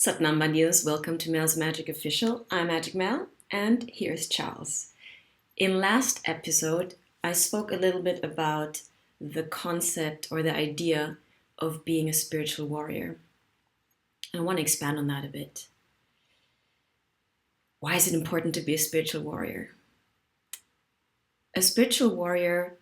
Naam, bandidos, welcome to Mel's Magic Official. I'm Magic Mel, and here's Charles. In last episode, I spoke a little bit about the concept or the idea of being a spiritual warrior. I want to expand on that a bit. Why is it important to be a spiritual warrior? A spiritual warrior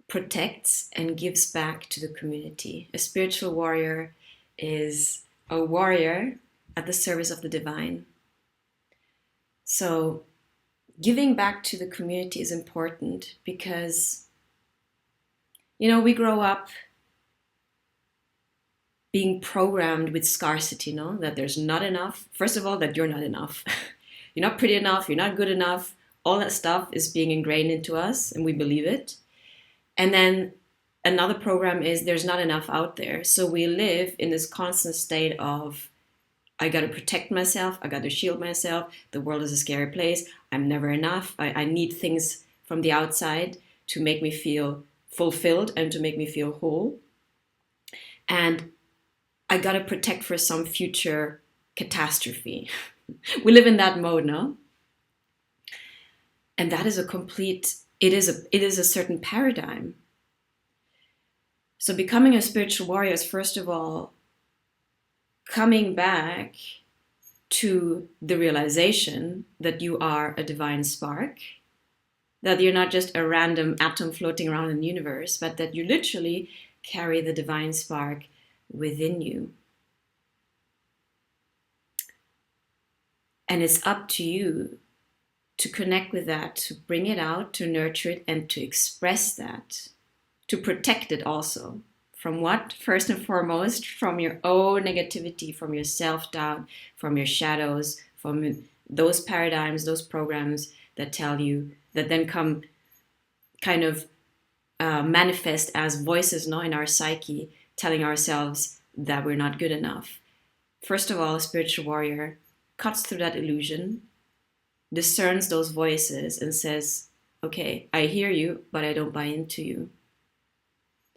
protects and gives back to the community. A spiritual warrior is a warrior at the service of the divine. So giving back to the community is important because, we grow up being programmed with scarcity, that there's not enough. First of all, that you're not enough. You're not pretty enough, you're not good enough. All that stuff is being ingrained into us and we believe it. And then another program is there's not enough out there. So we live in this constant state of, I got to protect myself. I got to shield myself. The world is a scary place. I'm never enough. I need things from the outside to make me feel fulfilled and to make me feel whole. And I got to protect for some future catastrophe. We live in that mode, no? And that is it is a certain paradigm. So becoming a spiritual warrior is, first of all, coming back to the realization that you are a divine spark, that you're not just a random atom floating around in the universe, but that you literally carry the divine spark within you. And it's up to you to connect with that, to bring it out, to nurture it, and to express that, to protect it also. From what? First and foremost, from your own negativity, from your self-doubt, from your shadows, from those paradigms, those programs that tell you, that then come kind of manifest as voices in our psyche, telling ourselves that we're not good enough. First of all, a spiritual warrior cuts through that illusion, discerns those voices and says, okay, I hear you, but I don't buy into you.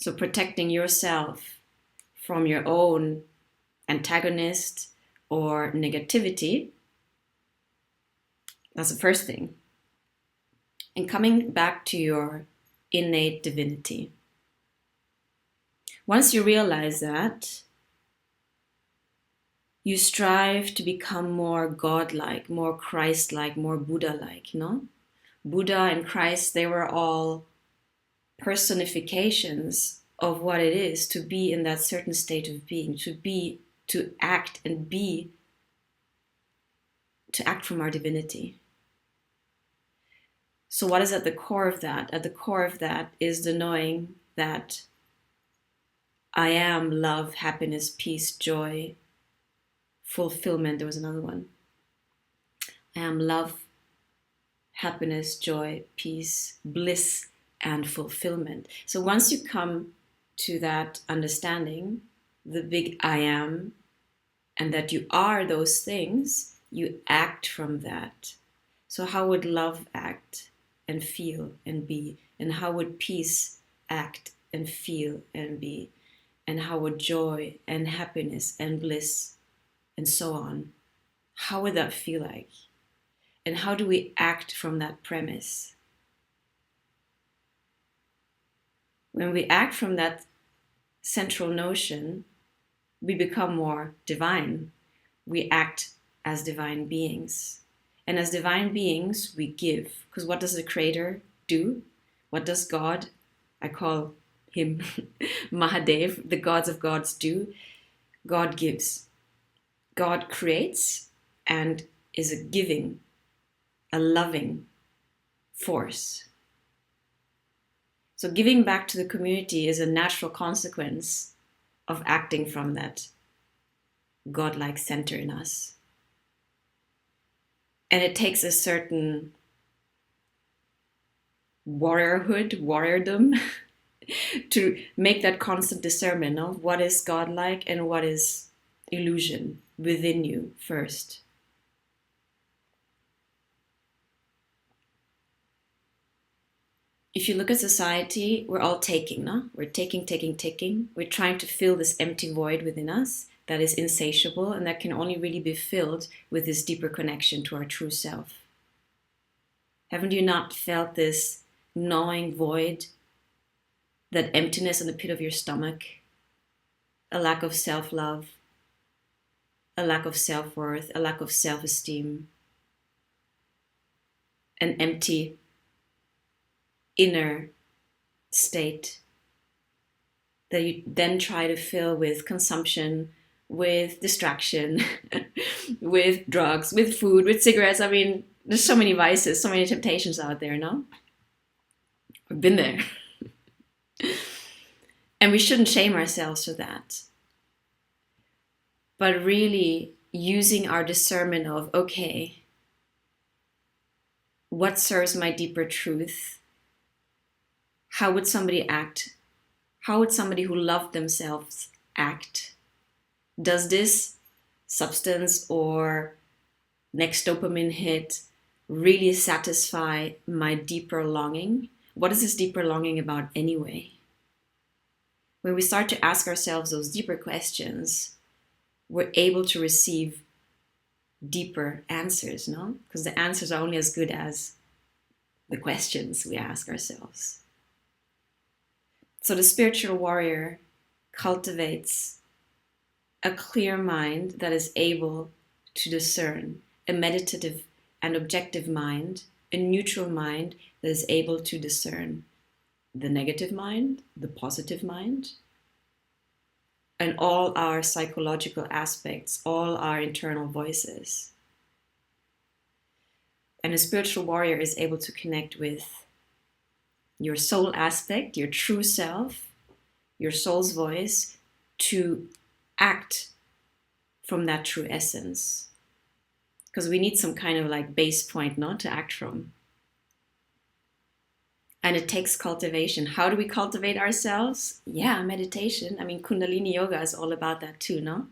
So protecting yourself from your own antagonist or negativity, that's the first thing. And coming back to your innate divinity. Once you realize that, you strive to become more godlike, more Christ-like, more Buddha-like, Buddha and Christ, they were all personifications of what it is to be in that certain state of being, to act from our divinity. So what is at the core of that? At the core of that is the knowing that I am love, happiness, peace, joy, fulfillment. There was another one. I am love, happiness, joy, peace, bliss, and fulfillment. So once you come to that understanding, the big I am, and that you are those things, you act from that. So how would love act and feel and be? And how would peace act and feel and be? And how would joy and happiness and bliss and so on? How would that feel like? And how do we act from that premise? When we act from that central notion, we become more divine. We act as divine beings. And as divine beings, we give. Because what does the Creator do? What does God, I call him Mahadev, the gods of gods, do? God gives. God creates and is a giving, a loving force. So giving back to the community is a natural consequence of acting from that godlike center in us. And it takes a certain warriordom, to make that constant discernment of what is godlike and what is illusion within you first. If you look at society, we're all taking, no? We're taking. We're trying to fill this empty void within us. that is insatiable and that can only really be filled with this deeper connection to our true self. Haven't you not felt this gnawing void, that emptiness in the pit of your stomach, a lack of self-love, a lack of self-worth, a lack of self-esteem, an empty inner state that you then try to fill with consumption, with distraction, with drugs, with food, with cigarettes? I mean, there's so many vices, so many temptations out there, no? We've been there. And we shouldn't shame ourselves for that. But really using our discernment of, okay, what serves my deeper truth? How would somebody act? How would somebody who loved themselves act? Does this substance or next dopamine hit really satisfy my deeper longing? What is this deeper longing about anyway? When we start to ask ourselves those deeper questions, we're able to receive deeper answers, no? Because the answers are only as good as the questions we ask ourselves. So the spiritual warrior cultivates a clear mind that is able to discern, a meditative and objective mind, a neutral mind that is able to discern the negative mind, the positive mind, and all our psychological aspects, all our internal voices. And a spiritual warrior is able to connect with your soul aspect, your true self, your soul's voice, to act from that true essence. Because we need some kind of like base point, no, to act from. And it takes cultivation. How do we cultivate ourselves? Yeah, meditation. I mean, Kundalini yoga is all about that too, no?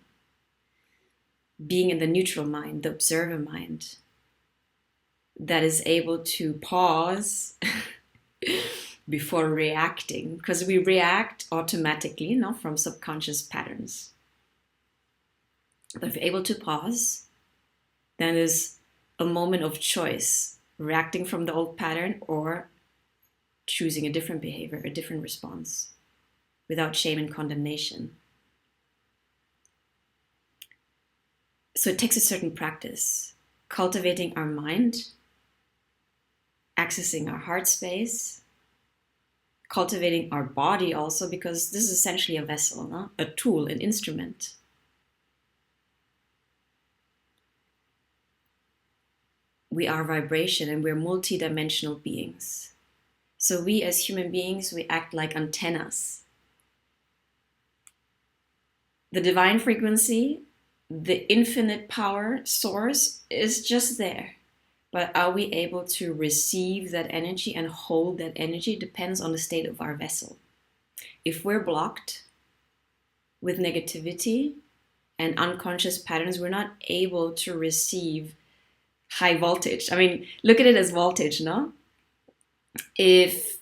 Being in the neutral mind, the observer mind, that is able to pause before reacting, because we react automatically, no, from subconscious patterns. But if you're able to pause, then there's a moment of choice, reacting from the old pattern or choosing a different behavior, a different response, without shame and condemnation. So it takes a certain practice, cultivating our mind, accessing our heart space, cultivating our body also, because this is essentially a vessel, no? A tool, an instrument. We are vibration and we're multidimensional beings. So we as human beings, we act like antennas. The divine frequency, the infinite power source is just there. But are we able to receive that energy and hold that energy? It depends on the state of our vessel. If we're blocked with negativity and unconscious patterns, we're not able to receive high voltage. I mean, look at it as voltage, no? If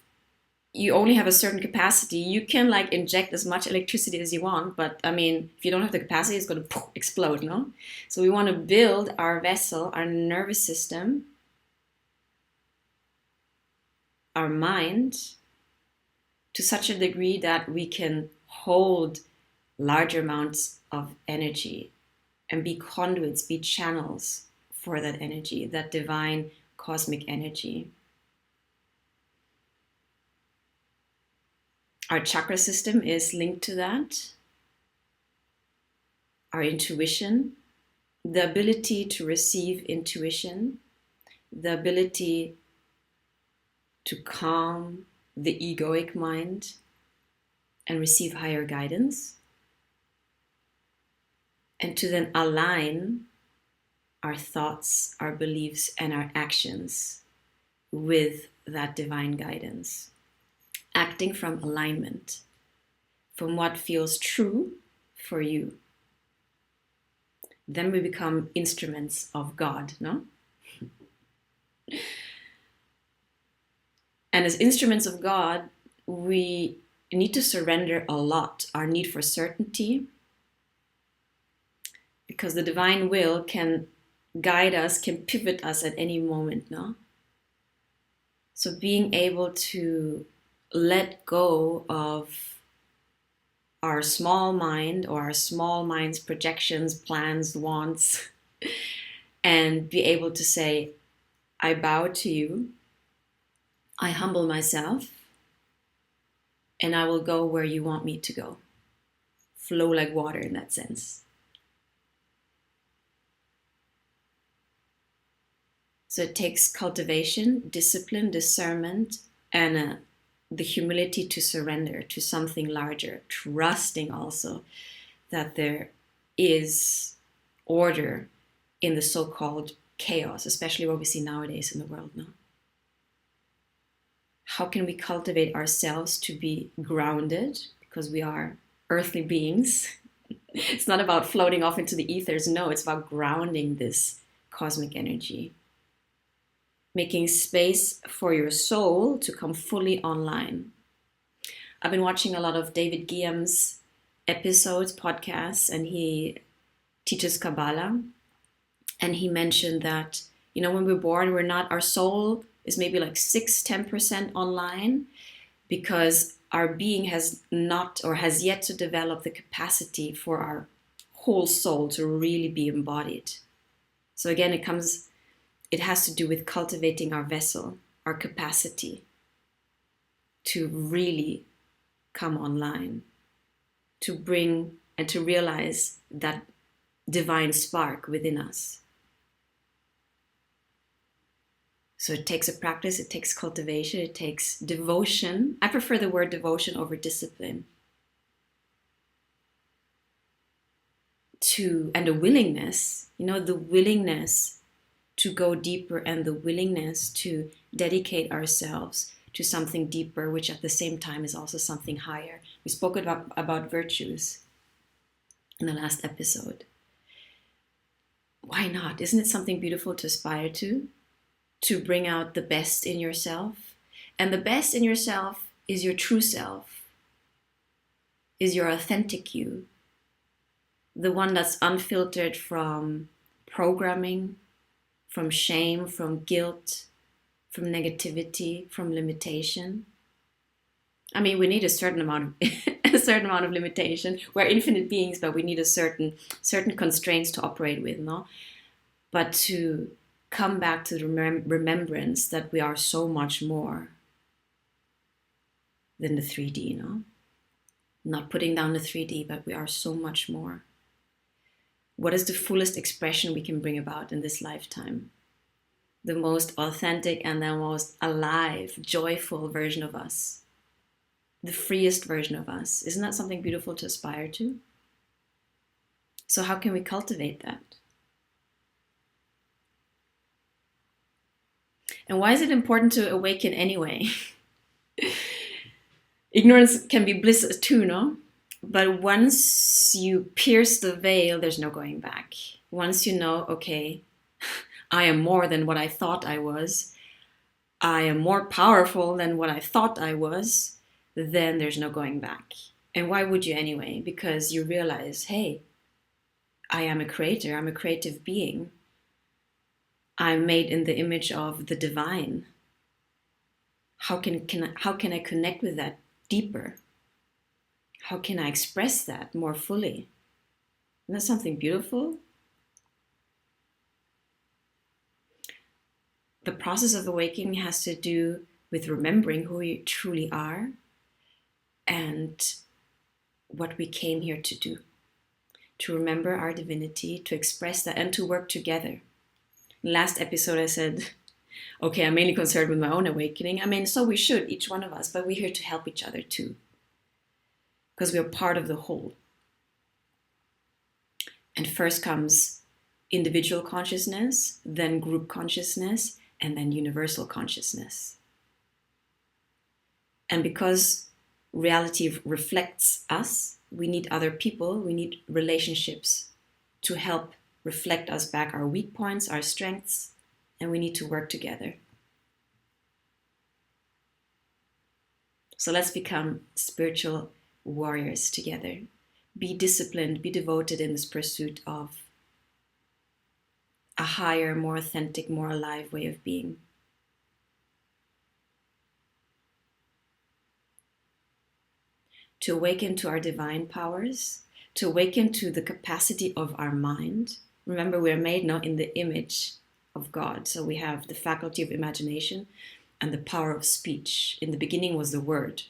you only have a certain capacity, you can like inject as much electricity as you want, but I mean, if you don't have the capacity, it's going to explode, no? So we want to build our vessel, our nervous system, our mind, to such a degree that we can hold larger amounts of energy and be conduits, be channels for that energy, that divine cosmic energy. Our chakra system is linked to that. Our intuition, the ability to receive intuition, the ability to calm the egoic mind and receive higher guidance, and to then align our thoughts, our beliefs, and our actions with that divine guidance. Acting from alignment, from what feels true for you. Then we become instruments of God, no? And as instruments of God, we need to surrender a lot. Our need for certainty, because the divine will can guide us, can pivot us at any moment, no? So being able to let go of our small mind or our small mind's projections, plans, wants, and be able to say, I bow to you, I humble myself, and I will go where you want me to go. Flow like water in that sense. So it takes cultivation, discipline, discernment, and the humility to surrender to something larger, trusting also that there is order in the so-called chaos, especially what we see nowadays in the world now. How can we cultivate ourselves to be grounded? Because we are earthly beings. It's not about floating off into the ethers. No, it's about grounding this cosmic energy. Making space for your soul to come fully online. I've been watching a lot of David Guillem's episodes, podcasts, and he teaches Kabbalah. And he mentioned that, when we're born, our soul is maybe like 6-10% online, because our being has not or has yet to develop the capacity for our whole soul to really be embodied. So again, it has to do with cultivating our vessel, our capacity to really come online, to bring and to realize that divine spark within us. So it takes a practice, it takes cultivation, it takes devotion. I prefer the word devotion over discipline. And a willingness, the willingness to go deeper and the willingness to dedicate ourselves to something deeper, which at the same time is also something higher. We spoke about virtues in the last episode. Why not? Isn't it something beautiful to aspire to? To bring out the best in yourself. And the best in yourself is your true self, is your authentic you. The one that's unfiltered from programming, from shame, from guilt, from negativity, from limitation. I mean, we need a certain amount of limitation. We're infinite beings, but we need a certain constraints to operate with, no? But to come back to the remembrance that we are so much more than the 3D, no? Not putting down the 3D, but we are so much more. What is the fullest expression we can bring about in this lifetime? The most authentic and the most alive, joyful version of us. The freest version of us. Isn't that something beautiful to aspire to? So how can we cultivate that? And why is it important to awaken anyway? Ignorance can be bliss too, no? But once you pierce the veil, there's no going back. Once you know, okay, I am more than what I thought I was, I am more powerful than what I thought I was, then there's no going back. And why would you anyway? Because you realize, hey, I am a creator, I'm a creative being. I'm made in the image of the divine. How can I connect with that deeper? How can I express that more fully? Isn't that something beautiful? The process of awakening has to do with remembering who we truly are and what we came here to do. To remember our divinity, to express that, and to work together. Last episode I said, okay, I'm mainly concerned with my own awakening. I mean, so we should, each one of us, but we're here to help each other too. Because we're part of the whole. And first comes individual consciousness, then group consciousness, and then universal consciousness. And because reality reflects us, we need other people, we need relationships to help reflect us back our weak points, our strengths, and we need to work together. So let's become spiritual warriors together. Be disciplined, be devoted in this pursuit of a higher, more authentic, more alive way of being. To awaken to our divine powers, to awaken to the capacity of our mind. Remember, we're made now in the image of God. So we have the faculty of imagination and the power of speech. In the beginning was the word.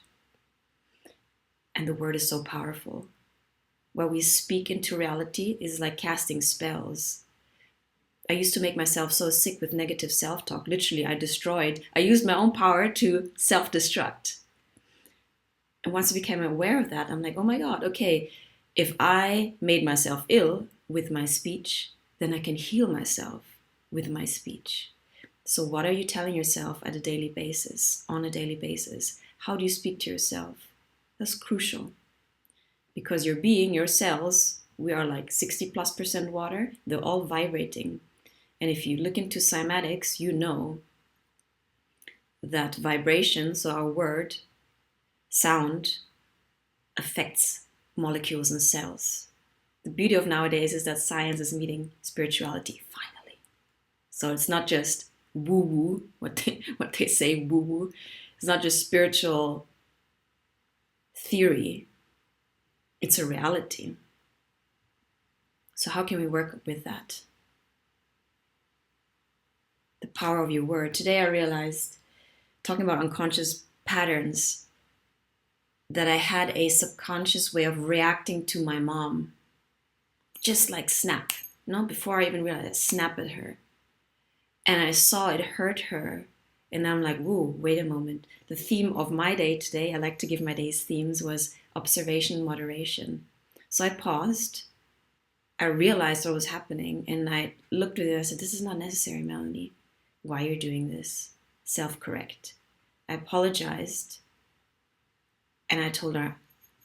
And the word is so powerful. What we speak into reality is like casting spells. I used to make myself so sick with negative self-talk. Literally, I used my own power to self-destruct. And once I became aware of that, I'm like, oh my God, okay, if I made myself ill with my speech, then I can heal myself with my speech. So what are you telling yourself on a daily basis? How do you speak to yourself? That's crucial. Because your being, your cells, we are like 60+% water, they're all vibrating. And if you look into cymatics, you know that vibration, so our word, sound, affects molecules and cells. The beauty of nowadays is that science is meeting spirituality, finally. So it's not just woo-woo, what they say woo-woo. It's not just spiritual theory. It's a reality. So how can we work with that? The power of your word. Today I realized, talking about unconscious patterns, that I had a subconscious way of reacting to my mom. Just like snap. Before I even realized it, snap at her. And I saw it hurt her. And I'm like, whoa, wait a moment. The theme of my day today, I like to give my day's themes, was observation and moderation. So I paused. I realized what was happening. And I looked at it and I said, this is not necessary, Melanie. Why you're doing this? Self-correct. I apologized. And I told her,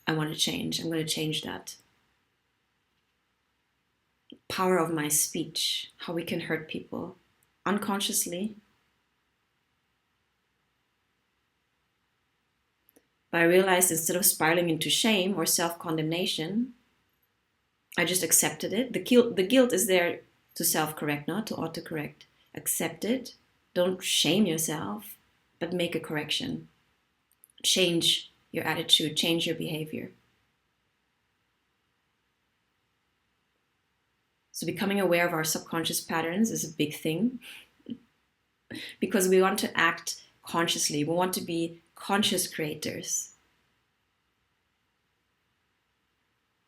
I want to change. I'm going to change that. Power of my speech, how we can hurt people unconsciously. But I realized instead of spiraling into shame or self-condemnation, I just accepted it. The guilt is there to self-correct, not to auto-correct. Accept it. Don't shame yourself, but make a correction. Change your attitude, change your behavior. So becoming aware of our subconscious patterns is a big thing because we want to act consciously. We want to be conscious creators.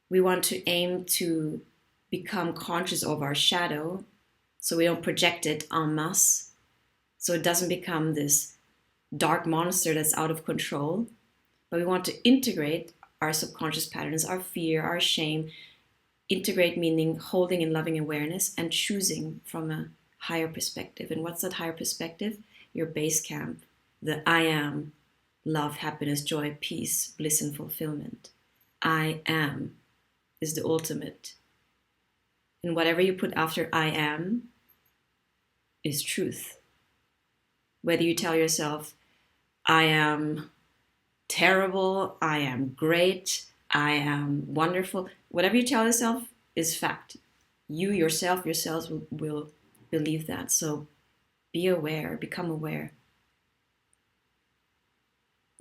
We want to aim to become conscious of our shadow so we don't project it en masse, so it doesn't become this dark monster that's out of control. But we want to integrate our subconscious patterns, our fear, our shame. Integrate meaning holding in loving awareness and choosing from a higher perspective. And what's that higher perspective? Your base camp, the I am, love, happiness, joy, peace, bliss, and fulfillment. I am is the ultimate. And whatever you put after I am is truth. Whether you tell yourself, I am terrible, I am great, I am wonderful. Whatever you tell yourself is fact. You yourself, your cells will believe that. So be aware, become aware.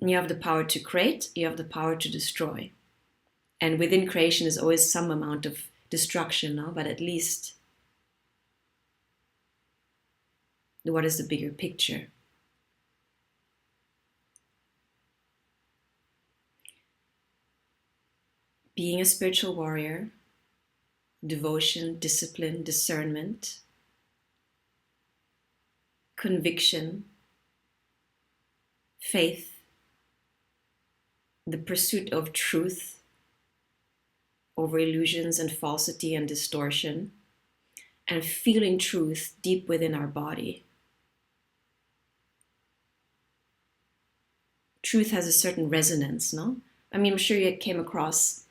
And you have the power to create, you have the power to destroy. And within creation is always some amount of destruction, no? But at least, what is the bigger picture? Being a spiritual warrior, devotion, discipline, discernment, conviction, faith, the pursuit of truth over illusions and falsity and distortion, and feeling truth deep within our body. Truth has a certain resonance, no? I mean, I'm sure you came across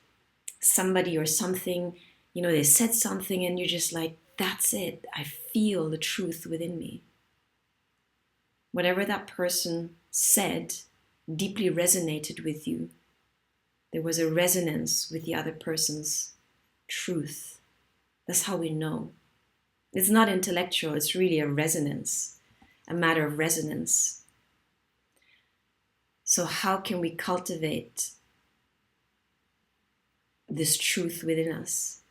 somebody or something, they said something and you're just like, that's it. I feel the truth within me. Whatever that person said deeply resonated with you. There was a resonance with the other person's truth. That's how we know. It's not intellectual, it's really a resonance, a matter of resonance. So how can we cultivate this truth within us?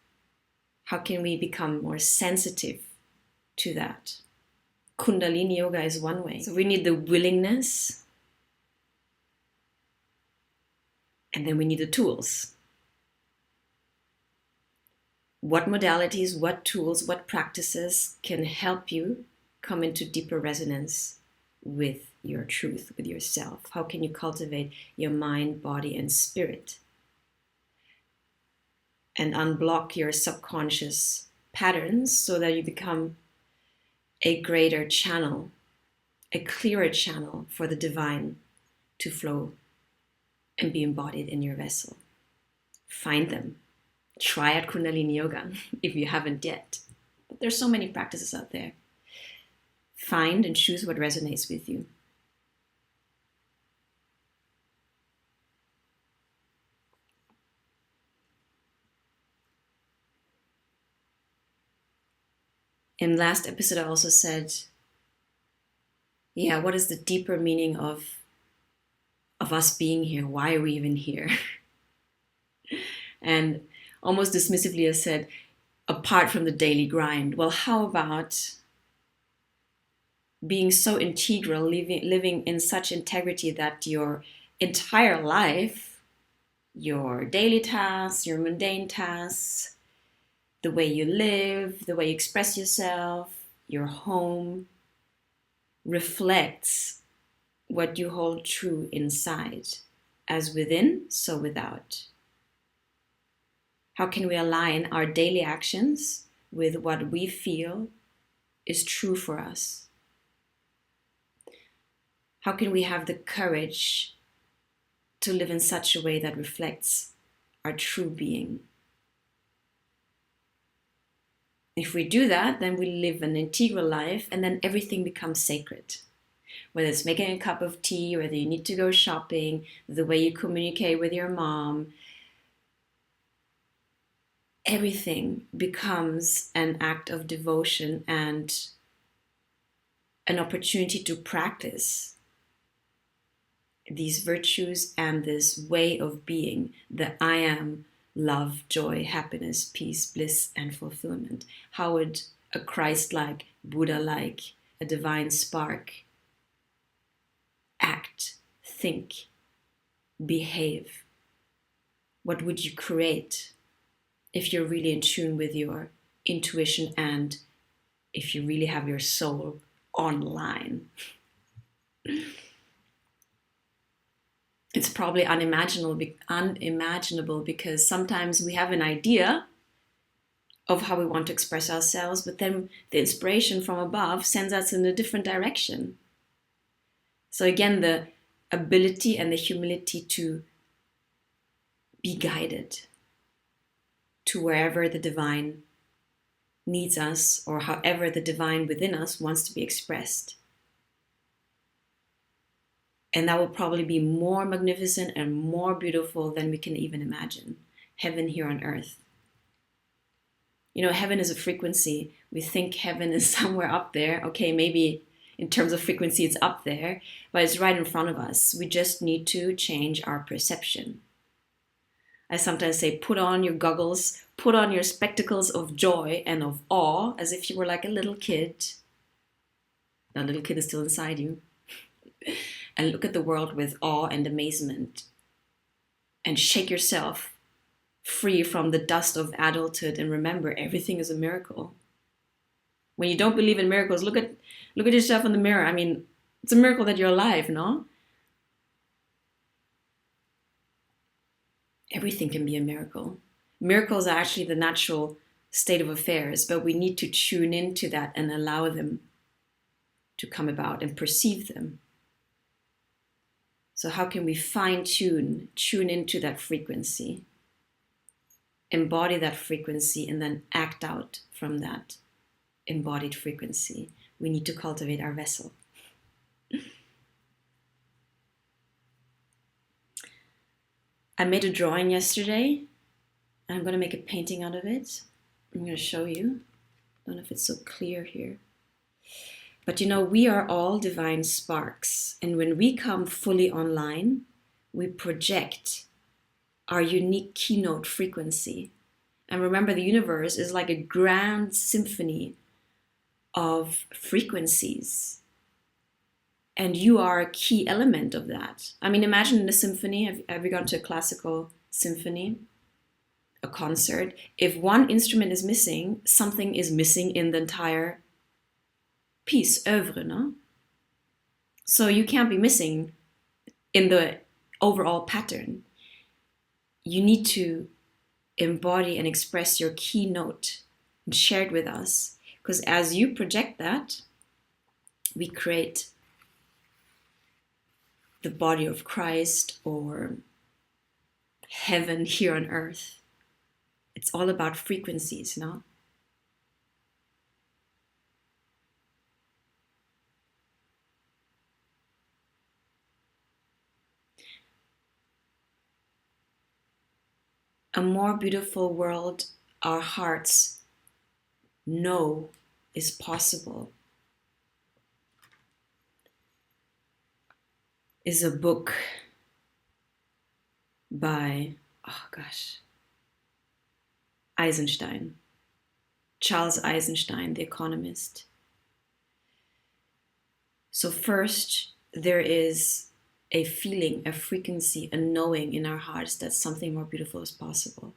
How can we become more sensitive to that? Kundalini yoga is one way. So we need the willingness, and then we need the tools. What modalities, what tools, what practices can help you come into deeper resonance with your truth, with yourself? How can you cultivate your mind, body, and spirit? And unblock your subconscious patterns so that you become a greater channel, a clearer channel for the divine to flow and be embodied in your vessel. Find them. Try out Kundalini Yoga if you haven't yet. But there's so many practices out there. Find and choose what resonates with you. In last episode, I also said, what is the deeper meaning of us being here? Why are we even here? And almost dismissively I said, apart from the daily grind. Well, how about being so integral, living in such integrity that your entire life, your daily tasks, your mundane tasks, the way you live, the way you express yourself, your home, reflects what you hold true inside, as within, so without. How can we align our daily actions with what we feel is true for us? How can we have the courage to live in such a way that reflects our true being? If we do that, then we live an integral life, and then everything becomes sacred. Whether it's making a cup of tea, whether you need to go shopping, the way you communicate with your mom, everything becomes an act of devotion and an opportunity to practice these virtues and this way of being, the I am, love, joy, happiness, peace, bliss, and fulfillment. How would a Christ-like, Buddha-like, a divine spark act, think, behave? What would you create if you're really in tune with your intuition and if you really have your soul online? It's probably unimaginable because sometimes we have an idea of how we want to express ourselves, but then the inspiration from above sends us in a different direction. So again, the ability and the humility to be guided to wherever the divine needs us or however the divine within us wants to be expressed. And that will probably be more magnificent and more beautiful than we can even imagine. Heaven here on earth. You know, heaven is a frequency. We think heaven is somewhere up there. Okay, maybe in terms of frequency it's up there, but it's right in front of us. We just need to change our perception. I sometimes say, put on your goggles, put on your spectacles of joy and of awe, as if you were like a little kid. That little kid is still inside you. And look at the world with awe and amazement. And shake yourself free from the dust of adulthood and remember everything is a miracle. When you don't believe in miracles, look at yourself in the mirror. I mean, it's a miracle that you're alive, no? Everything can be a miracle. Miracles are actually the natural state of affairs, but we need to tune into that and allow them to come about and perceive them. So how can we tune into that frequency, embody that frequency, and then act out from that embodied frequency? We need to cultivate our vessel. I made a drawing yesterday. I'm going to make a painting out of it. I'm going to show you. don't know if it's so clear here. But we are all divine sparks. And when we come fully online, we project our unique keynote frequency. And remember, the universe is like a grand symphony of frequencies. And you are a key element of that. I mean, imagine in a symphony, have you gone to a classical symphony, a concert? If one instrument is missing, something is missing in the entire piece, oeuvre, no? So you can't be missing in the overall pattern. You need to embody and express your keynote and share it with us. Because as you project that, we create the body of Christ or heaven here on earth. It's all about frequencies, no? A more beautiful world our hearts know is possible is a book by, Eisenstein. Charles Eisenstein, the economist. So first, there is a feeling, a frequency, a knowing in our hearts that something more beautiful is possible.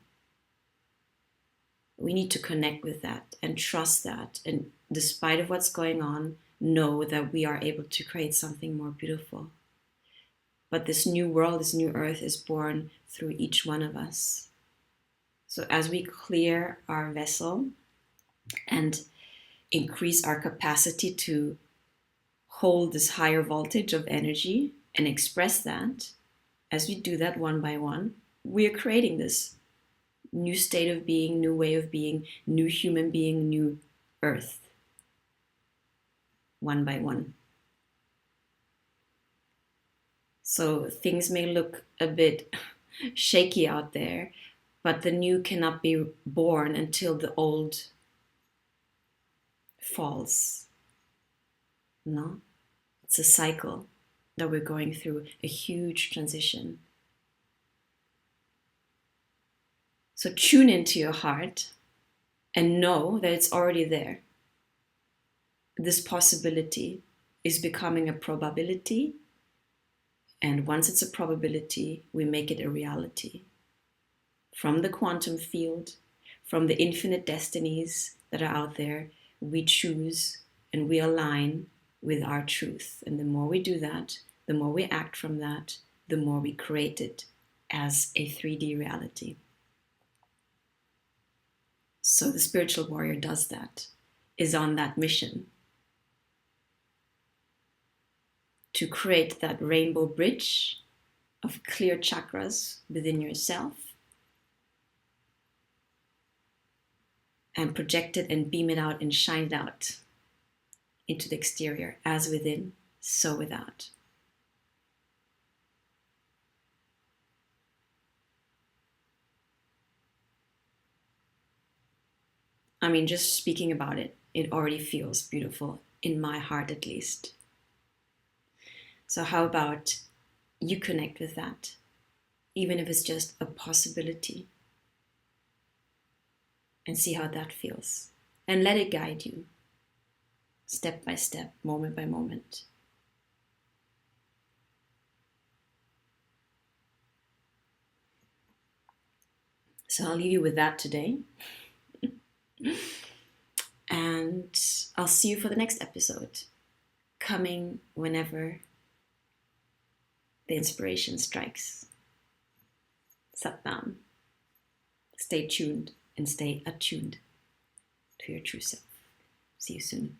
We need to connect with that and trust that, and despite of what's going on, know that we are able to create something more beautiful. But this new world, this new earth is born through each one of us. So as we clear our vessel and increase our capacity to hold this higher voltage of energy and express that, as we do that one by one, we are creating this new state of being, new way of being, new human being, new earth, one by one. So things may look a bit shaky out there, but the new cannot be born until the old falls. No? It's a cycle that we're going through, a huge transition. So tune into your heart and know that it's already there. This possibility is becoming a probability, and once it's a probability, we make it a reality. From the quantum field, from the infinite destinies that are out there, we choose and we align with our truth. And the more we do that, the more we act from that, the more we create it as a 3D reality. So the spiritual warrior does that, is on that mission to create that rainbow bridge of clear chakras within yourself and project it and beam it out and shine it out into the exterior, as within, so without. I mean, just speaking about it, it already feels beautiful, in my heart at least. So how about you connect with that, even if it's just a possibility, and see how that feels. And let it guide you, step by step, moment by moment. So I'll leave you with that today. And I'll see you for the next episode, coming whenever the inspiration strikes. Sat Naam. Stay tuned and stay attuned to your true self. See you soon.